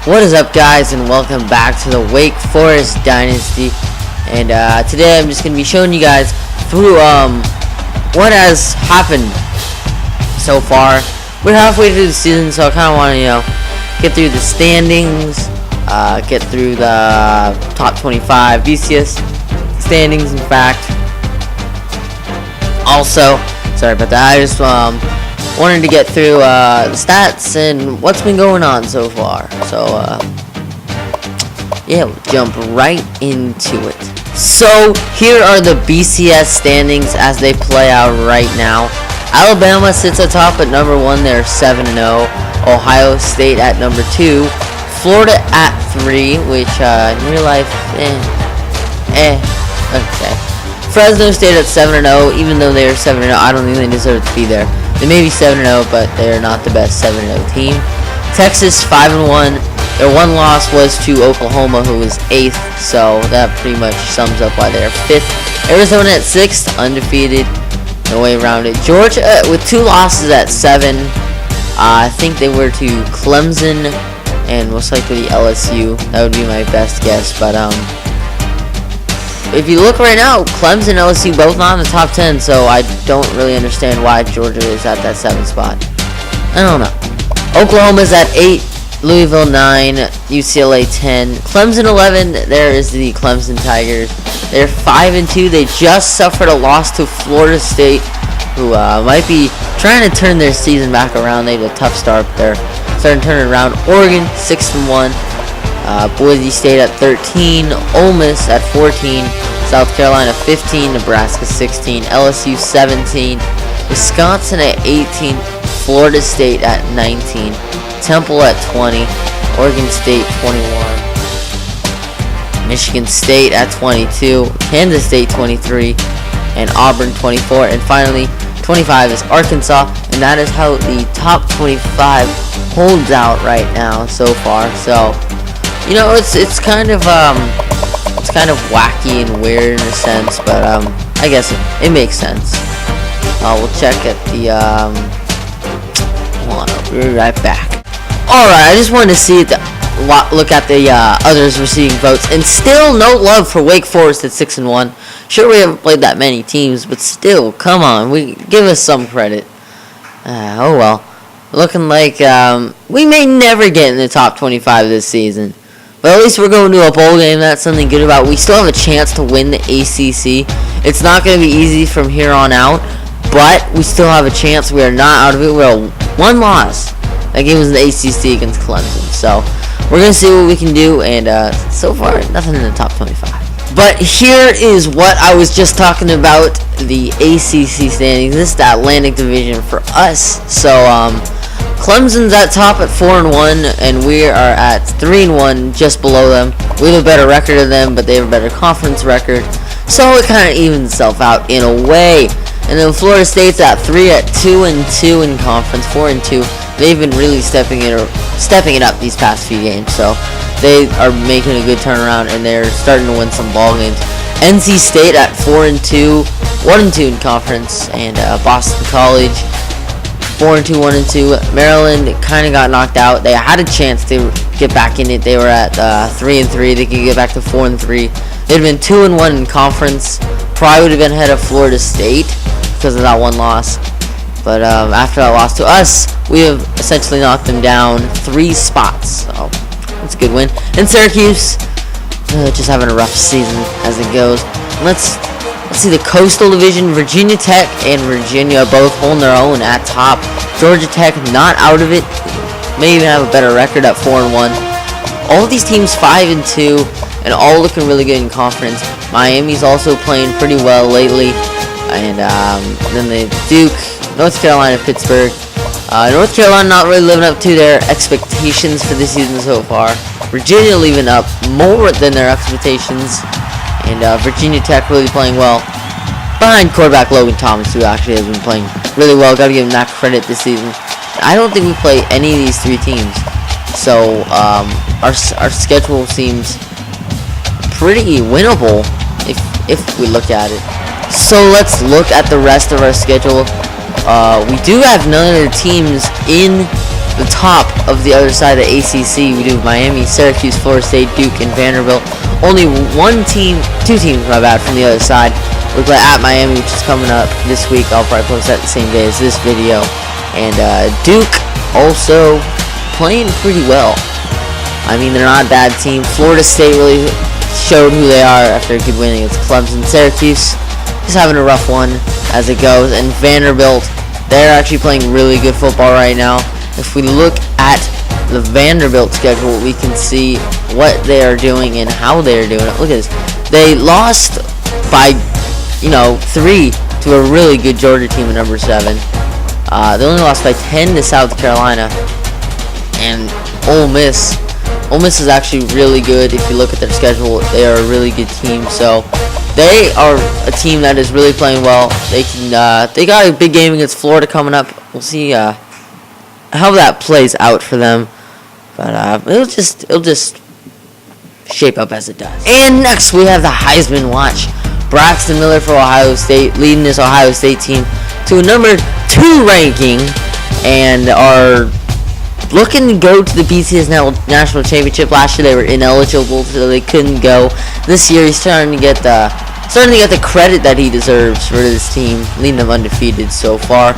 What is up, guys, and welcome back to the Wake Forest Dynasty. And today I'm just going to be showing you guys through what has happened so far. We're halfway through the season, so I kind of want to, get through the standings, get through the top 25 BCS standings, in fact. Also, sorry about that, I just wanted to get through the stats and what's been going on so far. So yeah, we'll jump right into it. So here are the BCS standings as they play out right now. Alabama sits atop at number 1, they're 7-0. Ohio State at number 2. Florida at 3, which in real life, okay. Fresno State at 7-0, even though they are 7-0, I don't think they deserve to be there. They may be 7-0, but they're not the best 7-0 team. Texas 5-1. Their one loss was to Oklahoma, who was 8th, so that pretty much sums up why they're 5th. Arizona at 6th, undefeated, no way around it. Georgia with 2 losses at 7. I think they were to Clemson and most likely LSU. That would be my best guess, but if you look right now, Clemson and LSU both not in the top 10, so I don't really understand why Georgia is at that 7th spot. I don't know. Oklahoma's at 8, Louisville 9, UCLA 10, Clemson 11. There is the Clemson Tigers. They're 5-2. They just suffered a loss to Florida State, who might be trying to turn their season back around. They had a tough start, but they're starting to turn it around. Oregon 6-1. Boise State at 13, Ole Miss at 14, South Carolina 15, Nebraska 16, LSU 17, Wisconsin at 18, Florida State at 19, Temple at 20, Oregon State 21, Michigan State at 22, Kansas State 23, and Auburn 24, and finally 25 is Arkansas, and that is how the top 25 holds out right now so far. So it's kind of wacky and weird in a sense, but I guess it makes sense. We'll check at the hold on, we'll be right back. Alright, I just wanted to see look at the others receiving votes, and still no love for Wake Forest at 6-1. Sure, we haven't played that many teams, but still, come on, give us some credit. Oh well, looking like we may never get in the top 25 this season. But at least we're going to a bowl game. That's something good about it. We still have a chance to win the ACC. It's not going to be easy from here on out, but we still have a chance. We are not out of it. We're one loss. That game was in the ACC against Clemson. So we're going to see what we can do. And so far, nothing in the top 25. But here is what I was just talking about, the ACC standings. This is the Atlantic Division for us. So, Clemson's at top at 4-1, and we are at 3-1, just below them. We have a better record than them, but they have a better conference record, so it kind of evens itself out in a way. And then Florida State's at 2-2 in conference, 4-2. They've been really stepping it up these past few games, so they are making a good turnaround, and they're starting to win some ball games. NC State at 4-2, 1-2 in conference, and Boston College 4-2, 1-2. Maryland kind of got knocked out. They had a chance to get back in it. They were at 3-3. They could get back to 4-3. They'd have been 2-1 in conference. Probably would have been ahead of Florida State because of that one loss. But after that loss to us, we have essentially knocked them down 3 spots. So that's a good win. And Syracuse, just having a rough season as it goes. Let's see the Coastal Division. Virginia Tech and Virginia both holding their own at top. Georgia Tech not out of it. May even have a better record at 4-1. All of these teams 5-2 and all looking really good in conference. Miami's also playing pretty well lately. And then the Duke, North Carolina, Pittsburgh. North Carolina not really living up to their expectations for this season so far. Virginia living up more than their expectations. And Virginia Tech really playing well behind quarterback Logan Thomas, who actually has been playing really well. Got to give him that credit this season. I don't think we play any of these 3 teams, so our schedule seems pretty winnable if we look at it. So let's look at the rest of our schedule. We do have none of the teams in the top of the other side of the ACC, we do Miami, Syracuse, Florida State, Duke, and Vanderbilt. Only two teams, my bad, from the other side. We play at Miami, which is coming up this week. I'll probably post that the same day as this video. And Duke also playing pretty well. I mean, they're not a bad team. Florida State really showed who they are after a good win against Clemson. Syracuse is having a rough one as it goes. And Vanderbilt, they're actually playing really good football right now. If we look at the Vanderbilt schedule, we can see what they are doing and how they are doing it. Look at this. They lost by, 3 to a really good Georgia team at number 7. They only lost by 10 to South Carolina. And Ole Miss is actually really good. If you look at their schedule, they are a really good team. So they are a team that is really playing well. They got a big game against Florida coming up. We'll see how that plays out for them. But it'll just shape up as it does. And next we have the Heisman Watch. Braxton Miller for Ohio State, leading this Ohio State team to a number 2 ranking, and are looking to go to the BCS National Championship. Last year they were ineligible, so they couldn't go. This year he's starting to get the credit that he deserves for this team, leading them undefeated so far.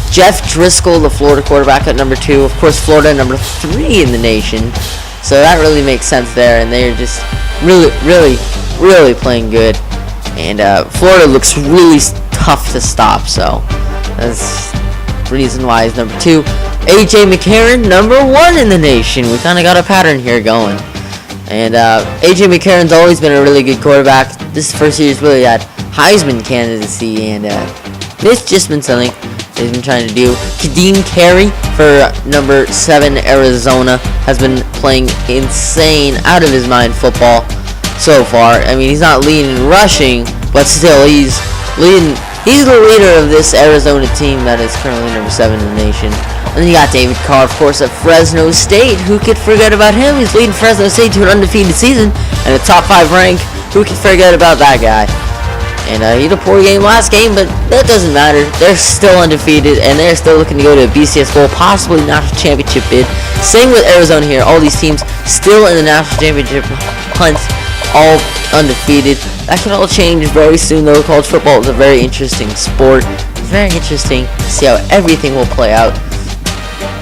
Jeff Driscoll, the Florida quarterback, at number 2. Of course, Florida number 3 in the nation, so that really makes sense there. And they're just really playing good. And Florida looks really tough to stop, so that's the reason why he's number 2. A.J. McCarron, number 1 in the nation. We kind of got a pattern here going. And A.J. McCarron's always been a really good quarterback. This first year he's really had Heisman candidacy, and it's just been something he's been trying to do. Kadeem Carey for number 7 Arizona has been playing insane, out of his mind football so far. I mean, he's not leading in rushing, but still he's leading. He's the leader of this Arizona team that is currently number 7 in the nation. And then you got David Carr, of course, at Fresno State. Who could forget about him? He's leading Fresno State to an undefeated season and a top 5 rank. Who could forget about that guy? And he had a poor game last game, but that doesn't matter. They're still undefeated, and they're still looking to go to a BCS Bowl, possibly national championship bid. Same with Arizona here. All these teams still in the national championship hunt, all undefeated. That can all change very soon, though. College football is a very interesting sport. It's very interesting to see how everything will play out.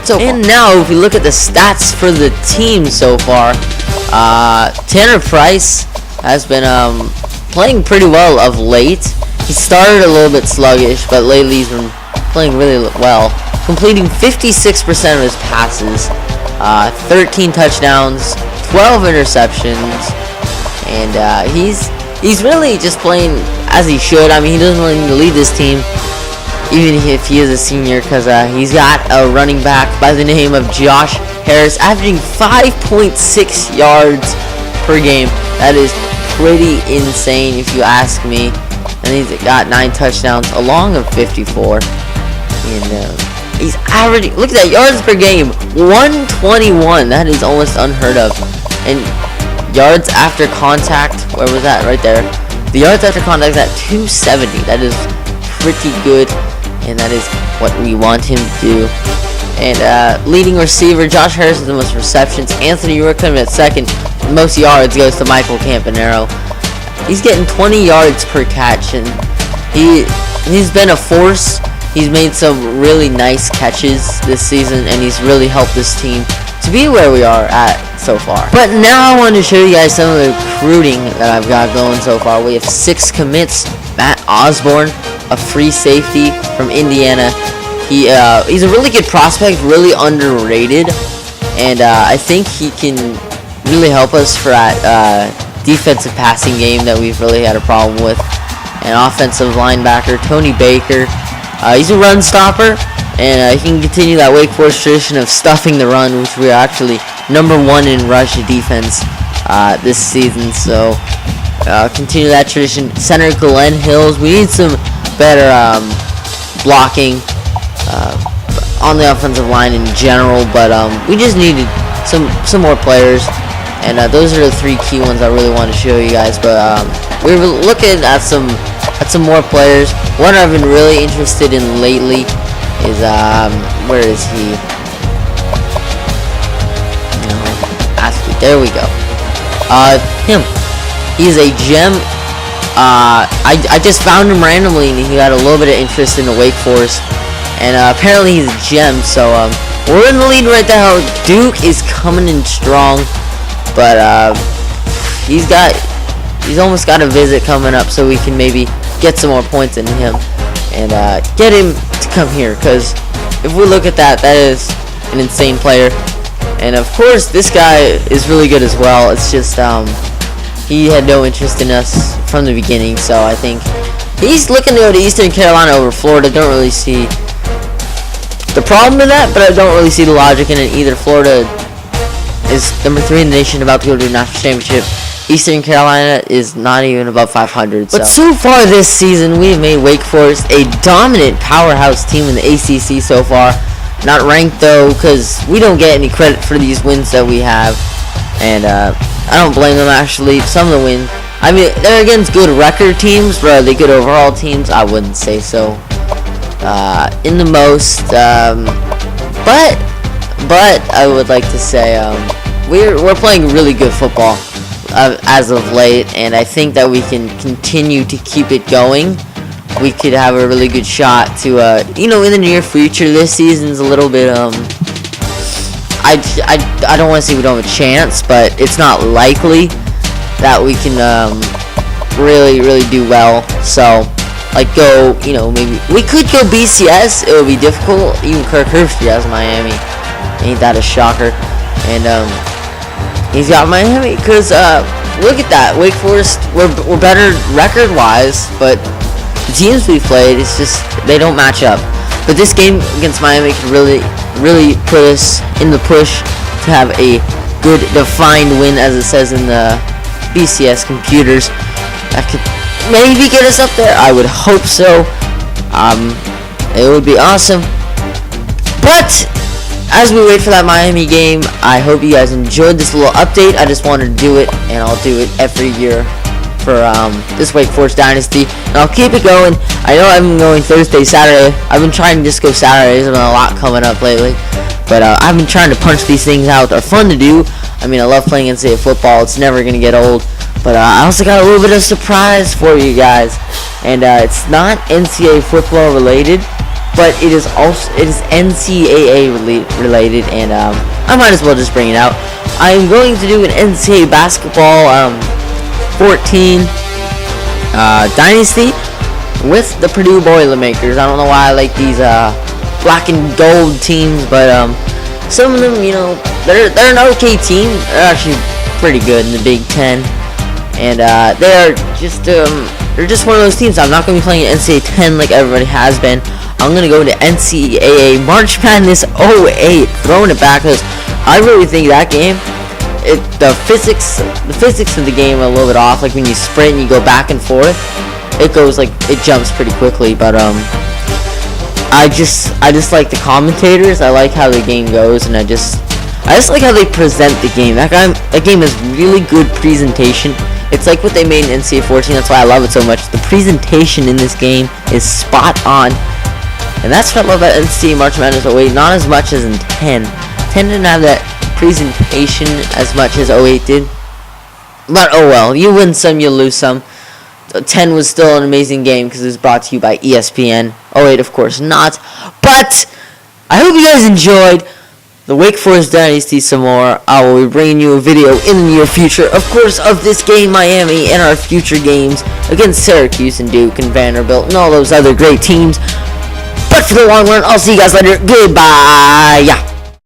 And now, if we look at the stats for the team so far, Tanner Price has been playing pretty well of late. He started a little bit sluggish, but lately he's been playing really well, completing 56% of his passes, 13 touchdowns, 12 interceptions, and he's really just playing as he should. I mean, he doesn't really need to lead this team, even if he is a senior, because he's got a running back by the name of Josh Harris, averaging 5.6 yards per game. That is pretty insane, if you ask me. And he's got 9 touchdowns, along of 54. And he's averaging, look at that, yards per game, 121. That is almost unheard of. And yards after contact, where was that? Right there. The yards after contact is at 270. That is pretty good, and that is what we want him to do. And leading receiver, Josh Harris is the most receptions. Anthony York coming at second. Most yards goes to Michael Campanaro. He's getting 20 yards per catch, and he's been a force. He's made some really nice catches this season, and he's really helped this team to be where we are at so far. But now I want to show you guys some of the recruiting that I've got going so far. We have 6 commits. Matt Osborne, a free safety from Indiana. He's a really good prospect, really underrated, and I think he can really help us for that defensive passing game that we've really had a problem with. An offensive linebacker, Tony Baker. He's a run stopper, and he can continue that Wake Forest tradition of stuffing the run, which we're actually number 1 in rush defense this season. So continue that tradition. Center Glenn Hills. We need some better blocking on the offensive line in general, but we just needed some more players, and those are the 3 key ones I really want to show you guys. But we were looking at some more players. One I've been really interested in lately is where is he? There we go. Him. He's a gem. I just found him randomly, and he had a little bit of interest in the Wake Forest, and apparently he's a gem. So we're in the lead right now. Duke is coming in strong, but he's almost got a visit coming up, so we can maybe get some more points into him and get him to come here. Because if we look at that, that is an insane player, and of course this guy is really good as well. It's just he had no interest in us from the beginning, so I think he's looking to go to Eastern Carolina over Florida. Don't really see the problem in that, but I don't really see the logic in it either. Florida is number 3 in the nation, about to go to the national championship. Eastern Carolina is not even above 500. But so far this season, we've made Wake Forest a dominant powerhouse team in the ACC so far. Not ranked though, because we don't get any credit for these wins that we have, and I don't blame them actually. Some of the wins, I mean, they're against good record teams, but are they good overall teams? I wouldn't say so. In the most, but I would like to say we're playing really good football as of late, and I think that we can continue to keep it going. We could have a really good shot to, in the near future. This season's a little bit, I don't want to say we don't have a chance, but it's not likely that we can, really do well. So, like, go, maybe, we could go BCS. It would be difficult. Even Kirk Herbstreit has Miami. Ain't that a shocker? And, he's got Miami, because, look at that. Wake Forest, we're better record-wise, but the teams we played, it's just, they don't match up. But this game against Miami could really put us in the push to have a good defined win, as it says in the BCS computers. That could maybe get us up there. I would hope so. It would be awesome. But as we wait for that Miami game, I hope you guys enjoyed this little update. I just wanted to do it, and I'll do it every year for this Wake Forest Dynasty, and I'll keep it going. I know I've been going Thursday, Saturday. I've been trying to just go Saturdays. There's been a lot coming up lately, but I've been trying to punch these things out. They're fun to do. I mean, I love playing NCAA football. It's never gonna get old. But I also got a little bit of surprise for you guys, and it's not NCAA football related, but it is NCAA related, and I might as well just bring it out. I'm going to do an NCAA basketball 14 Dynasty with the Purdue Boilermakers. I don't know why I like these black and gold teams, but some of them, they're an okay team. They're actually pretty good in the Big Ten, and they're just one of those teams. I'm not going to be playing NCAA 10 like everybody has been. I'm going to go to NCAA March Madness 08, throwing it back, because I really think that game, the physics of the game are a little bit off. Like when you sprint and you go back and forth, it jumps pretty quickly. But I just like the commentators. I like how the game goes, and I just like how they present the game. That game is really good presentation. It's like what they made in NCAA 14. That's why I love it so much. The presentation in this game is spot on, and that's what I love about NCAA March Madness 08. Not as much as in 10. 10 didn't have that presentation as much as 08 did, but oh well, you win some, you lose some. 10 was still an amazing game because it was brought to you by ESPN. 08, of course, not. But I hope you guys enjoyed the Wake Forest Dynasty some more. I will be bringing you a video in the near future, of course, of this game, Miami, and our future games against Syracuse and Duke and Vanderbilt and all those other great teams. But for the long run, I'll see you guys later. Goodbye. Yeah.